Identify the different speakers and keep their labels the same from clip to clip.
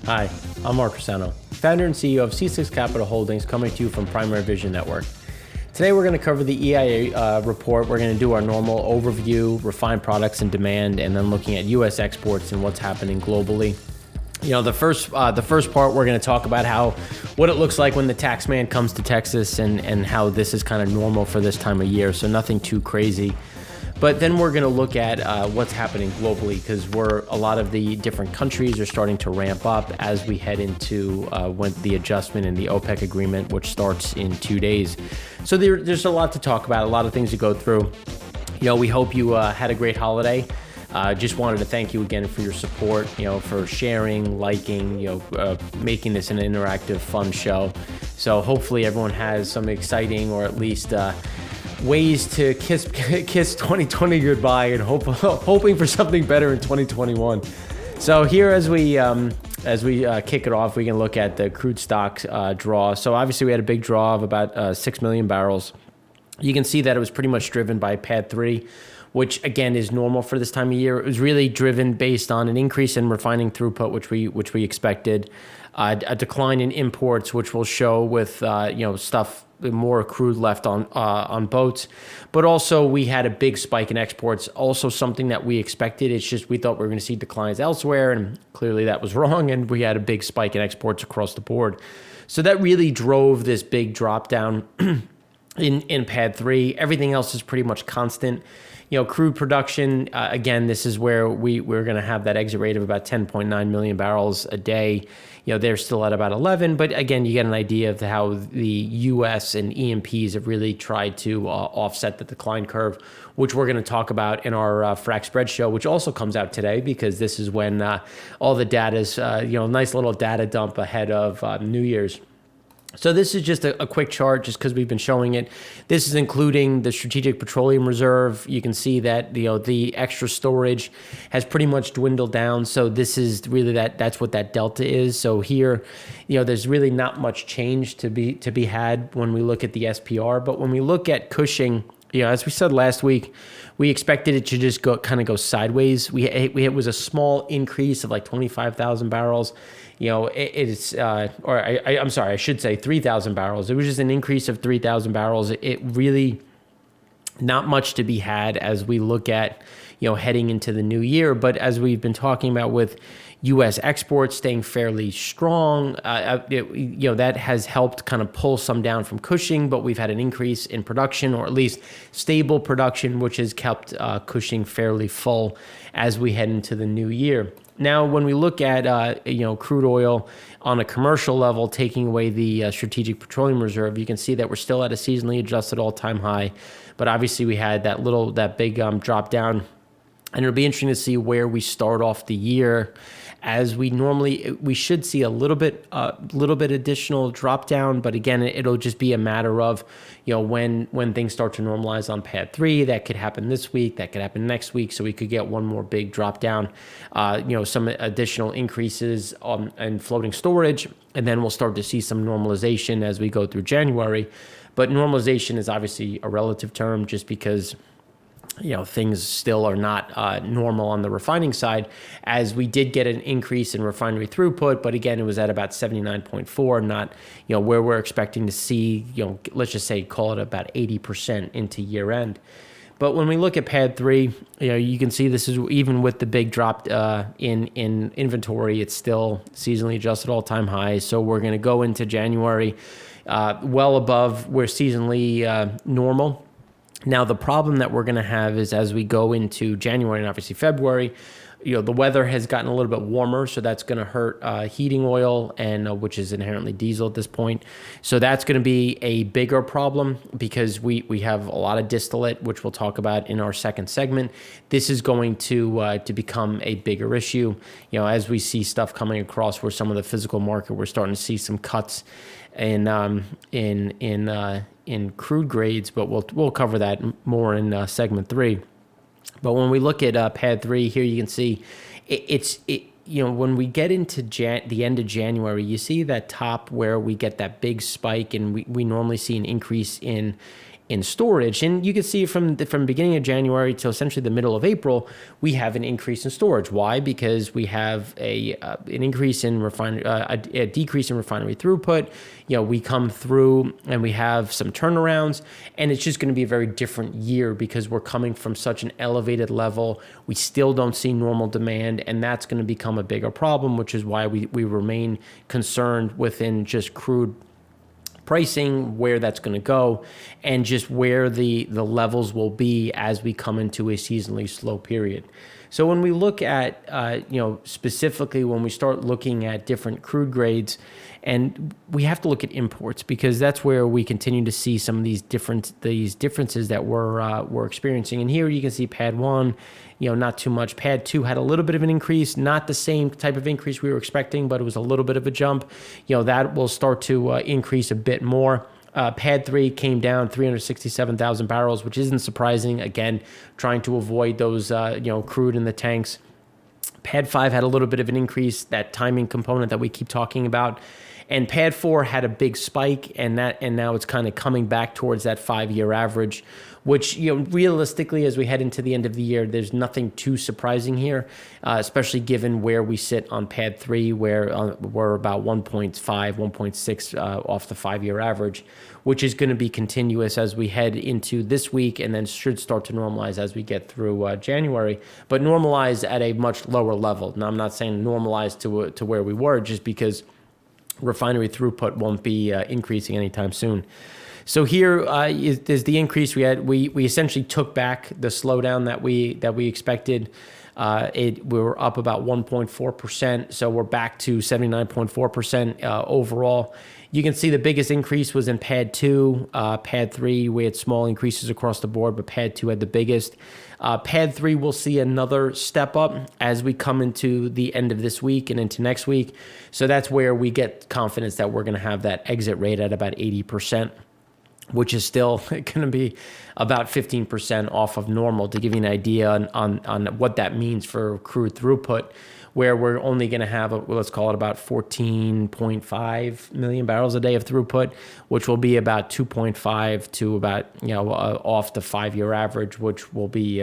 Speaker 1: Hi, I'm Mark Rossano, founder and CEO of C6 Capital Holdings, coming to you from Primary Vision Network. Today we're going to cover the EIA report. We're going to do our normal overview, refined products and demand, and then looking at U.S. exports and what's happening globally. You know, the first part, we're going to talk about what it looks like when the Taxman comes to Texas and how this is kind of normal for this time of year, so nothing too crazy. But then we're going to look at what's happening globally, because a lot of the different countries are starting to ramp up as we head into when the adjustment in the OPEC agreement, which starts in 2 days. So there's a lot to talk about, a lot of things to go through. You know, we hope you had a great holiday. Just wanted to thank you again for your support, you know, for sharing, liking, you know, making this an interactive, fun show. So hopefully everyone has some exciting, or at least ways to kiss 2020 goodbye, and hoping for something better in 2021. So here, as we kick it off, we can look at the crude stocks draw. So obviously we had a big draw of about 6 million barrels. You can see that it was pretty much driven by PADDIII, which again is normal for this time of year. It was really driven based on an increase in refining throughput, which we expected, a decline in imports, which will show with more crude left on boats, but also we had a big spike in exports, also something that we expected. It's just we thought we were going to see declines elsewhere, and clearly that was wrong, and we had a big spike in exports across the board. So that really drove this big drop down in PADDIII. Everything else is pretty much constant. You know, crude production, again, this is where we're going to have that exit rate of about 10.9 million barrels a day. You know, they're still at about 11, but again, you get an idea of how the U.S. and E&Ps have really tried to offset the decline curve, which we're going to talk about in our Frac Spread show, which also comes out today, because this is when all the data is, nice little data dump ahead of New Year's. So this is just a quick chart, just because we've been showing it. This is including the Strategic Petroleum Reserve. You can see that the extra storage has pretty much dwindled down. So this is really that's what that delta is. So here, there's really not much change to be had when we look at the SPR. But when we look at Cushing, as we said last week, we expected it to just go sideways. It was a small increase of like 25,000 barrels. I'm sorry, I should say 3,000 barrels. It was just an increase of 3,000 barrels. It really not much to be had as we look at, heading into the new year. But as we've been talking about with U.S. exports staying fairly strong, that has helped kind of pull some down from Cushing, but we've had an increase in production, or at least stable production, which has kept Cushing fairly full as we head into the new year. Now, when we look at crude oil on a commercial level, taking away the Strategic Petroleum Reserve, you can see that we're still at a seasonally adjusted all-time high. But obviously, we had that big drop down, and it'll be interesting to see where we start off the year. As we should see a little bit additional drop down, but again, it'll just be a matter of when things start to normalize on PADDIII. That could happen this week, that could happen next week, so we could get one more big drop down, some additional increases in floating storage, and then we'll start to see some normalization as we go through January. But normalization is obviously a relative term, just because things still are not normal on the refining side, as we did get an increase in refinery throughput, but again, it was at about 79.4, not where we're expecting to see, let's just say, call it about 80% into year end. But when we look at PADDIII, you can see this is even with the big drop in inventory, it's still seasonally adjusted all-time high. So we're going to go into January well above where seasonally normal. Now, the problem that we're going to have is as we go into January and obviously February, the weather has gotten a little bit warmer, so that's going to hurt heating oil, and which is inherently diesel at this point. So that's going to be a bigger problem, because we have a lot of distillate, which we'll talk about in our second segment. This is going to become a bigger issue. As we see stuff coming across where some of the physical market, we're starting to see some cuts in crude grades, but we'll cover that more in segment 3. But when we look at PADDIII here, you can see when we get into the end of January, you see that top where we get that big spike, and we normally see an increase in in storage. And you can see from beginning of January till essentially the middle of April, we have an increase in storage. Why? Because we have an increase in a decrease in refinery throughput. We come through and we have some turnarounds, and it's just going to be a very different year because we're coming from such an elevated level. We still don't see normal demand, and that's going to become a bigger problem, which is why we remain concerned within just crude pricing, where that's going to go, and just where the levels will be as we come into a seasonally slow period. So when we look at, specifically when we start looking at different crude grades, and we have to look at imports because that's where we continue to see some of these differences that we're experiencing. And here you can see PADDIII, not too much. PADDIII had a little bit of an increase, not the same type of increase we were expecting, but it was a little bit of a jump. That will start to increase a bit more. PADDIII came down 367,000 barrels, which isn't surprising. Again, trying to avoid those, crude in the tanks. PADDIII had a little bit of an increase, that timing component that we keep talking about. And PADDIII had a big spike, and now it's kind of coming back towards that 5-year average, which, realistically, as we head into the end of the year, there's nothing too surprising here, especially given where we sit on PADDIII, where we're about 1.5, 1.6 off the 5-year average, which is going to be continuous as we head into this week, and then should start to normalize as we get through January, but normalize at a much lower level. Now, I'm not saying normalize to where we were, just because refinery throughput won't be increasing anytime soon. So here is the increase we had. We essentially took back the slowdown that we expected. We were up about 1.4%, so we're back to 79.4% overall. You can see the biggest increase was in PADDIII. PADDIII, we had small increases across the board, but PADDIII had the biggest. PADDIII will see another step up as we come into the end of this week and into next week. So that's where we get confidence that we're going to have that exit rate at about 80%, which is still going to be about 15% off of normal, to give you an idea on what that means for crude throughput, where we're only going to have, let's call it about 14.5 million barrels a day of throughput, which will be about 2.5 to about, off the 5-year average, which will be,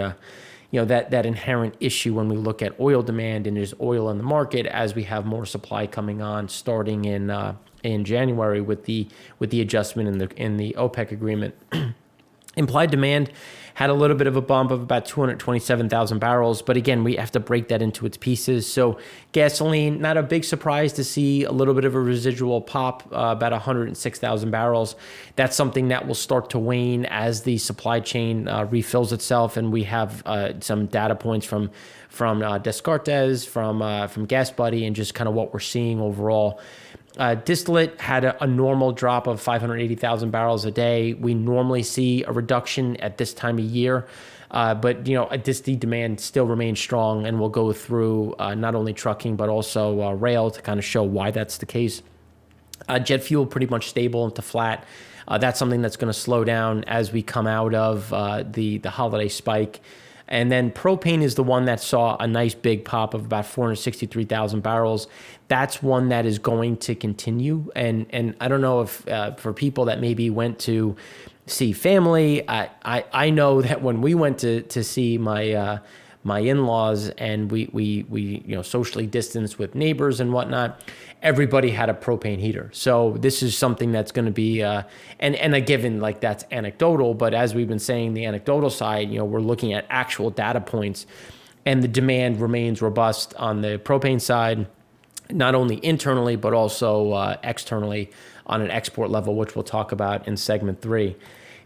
Speaker 1: that inherent issue when we look at oil demand and there's oil in the market as we have more supply coming on starting in January with the adjustment in the OPEC agreement. Implied demand had a little bit of a bump of about 227,000 barrels, but again, we have to break that into its pieces. So gasoline, not a big surprise to see a little bit of a residual pop, about 106,000 barrels. That's something that will start to wane as the supply chain refills itself, and we have some data points from Descartes, from GasBuddy, and just kind of what we're seeing overall. Distillate had a normal drop of 580,000 barrels a day. We normally see a reduction at this time of year, but distillate demand still remains strong, and we'll go through not only trucking but also rail to kind of show why that's the case. Jet fuel pretty much stable to flat. That's something that's going to slow down as we come out of the holiday spike. And then propane is the one that saw a nice big pop of about 463,000 barrels. That's one that is going to continue. And I don't know if for people that maybe went to see family, I know that when we went to see my in-laws and we socially distanced with neighbors and whatnot, everybody had a propane heater. So this is something that's going to be, and a given, like, that's anecdotal, but as we've been saying, the anecdotal side, we're looking at actual data points, and the demand remains robust on the propane side, not only internally, but also externally on an export level, which we'll talk about in segment 3.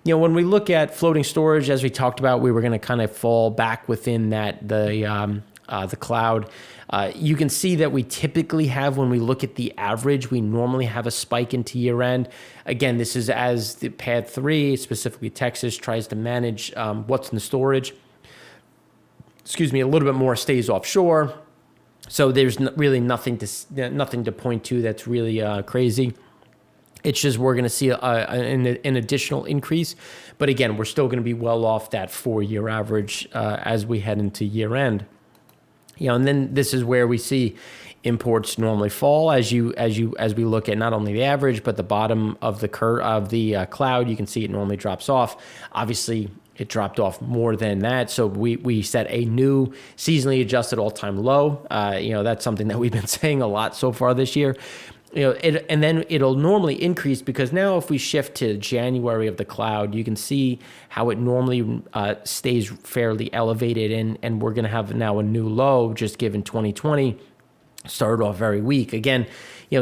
Speaker 1: When we look at floating storage, as we talked about, we were going to kind of fall back within the cloud. You can see that we typically have, when we look at the average, we normally have a spike into year end. Again, this is as the PADDIII, specifically Texas, tries to manage what's in the storage. A little bit more stays offshore. So there's really nothing to point to that's really crazy. It's just we're going to see an additional increase. But again, we're still going to be well off that 4-year average as we head into year end. And then this is where we see Imports normally fall as we look at not only the average but the bottom of the curve of the cloud. You can see it normally drops off. Obviously, it dropped off more than that, so we set a new seasonally adjusted all-time low. That's something that we've been saying a lot so far this year. And then it'll normally increase, because now if we shift to January of the cloud, you can see how it normally stays fairly elevated, and we're going to have now a new low, just given 2020 started off very weak. Again,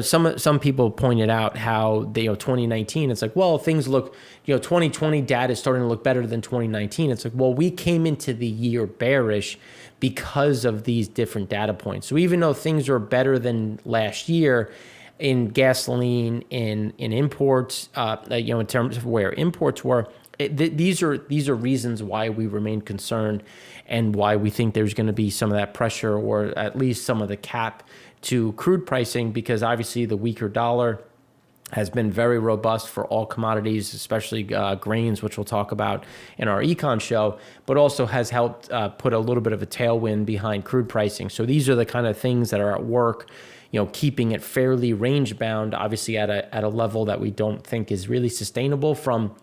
Speaker 1: some people pointed out how 2019, it's like, well, things look, 2020 data is starting to look better than 2019. It's like, well, we came into the year bearish because of these different data points. So even though things are better than last year in gasoline, in imports, in terms of where imports were, these are reasons why we remain concerned, and why we think there's going to be some of that pressure, or at least some of the cap to crude pricing, because obviously the weaker dollar has been very robust for all commodities, especially grains, which we'll talk about in our econ show, but also has helped put a little bit of a tailwind behind crude pricing. So these are the kind of things that are at work, keeping it fairly range bound, obviously at a level that we don't think is really sustainable from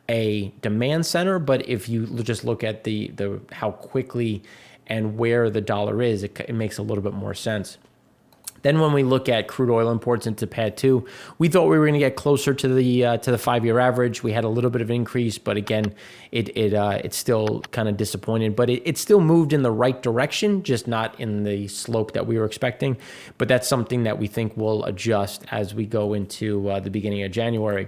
Speaker 1: a demand center. But if you just look at the how quickly and where the dollar is, it makes a little bit more sense. Then when we look at crude oil imports into PADDIII, we thought we were going to get closer to the 5-year average. We had a little bit of an increase, but again, it's still kind of disappointing. But it still moved in the right direction, just not in the slope that we were expecting. But that's something that we think will adjust as we go into the beginning of January.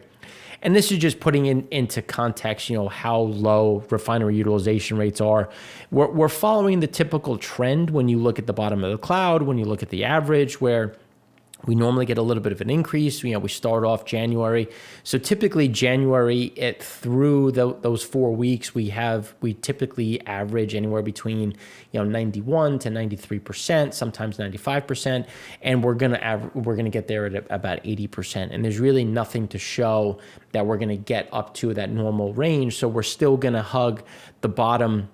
Speaker 1: And this is just putting into context, how low refinery utilization rates are. We're following the typical trend when you look at the bottom of the cloud, when you look at the average, where we normally get a little bit of an increase. We start off January. So typically January through those 4 weeks, we typically average anywhere between 91 to 93%, sometimes 95%, and we're gonna get there at about 80%. And there's really nothing to show that we're gonna get up to that normal range. So we're still gonna hug the bottom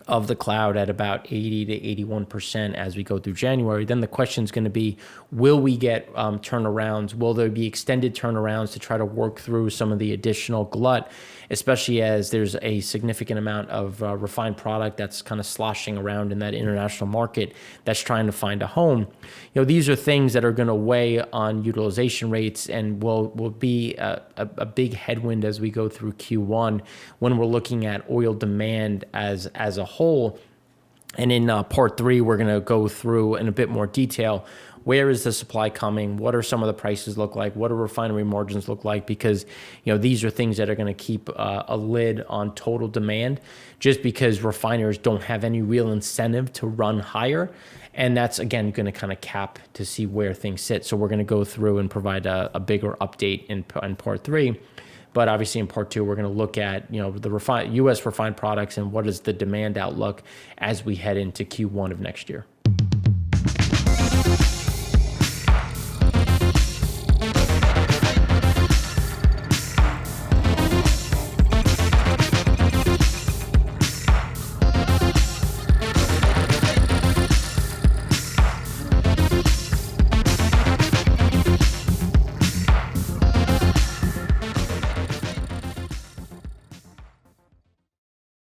Speaker 1: of the cloud at about 80 to 81% as we go through January. Then the question is going to be, will we get turnarounds? Will there be extended turnarounds to try to work through some of the additional glut, especially as there's a significant amount of refined product that's kind of sloshing around in that international market that's trying to find a home? These are things that are going to weigh on utilization rates, and will be a big headwind as we go through Q1 when we're looking at oil demand as a whole. And in part 3, we're going to go through in a bit more detail, where is the supply coming? What are some of the prices look like? What do refinery margins look like? Because these are things that are going to keep a lid on total demand, just because refiners don't have any real incentive to run higher. And that's, again, going to kind of cap to see where things sit. So we're going to go through and provide a bigger update in part 3. But obviously in part 2, we're going to look at the U.S. refined products and what is the demand outlook as we head into Q1 of next year.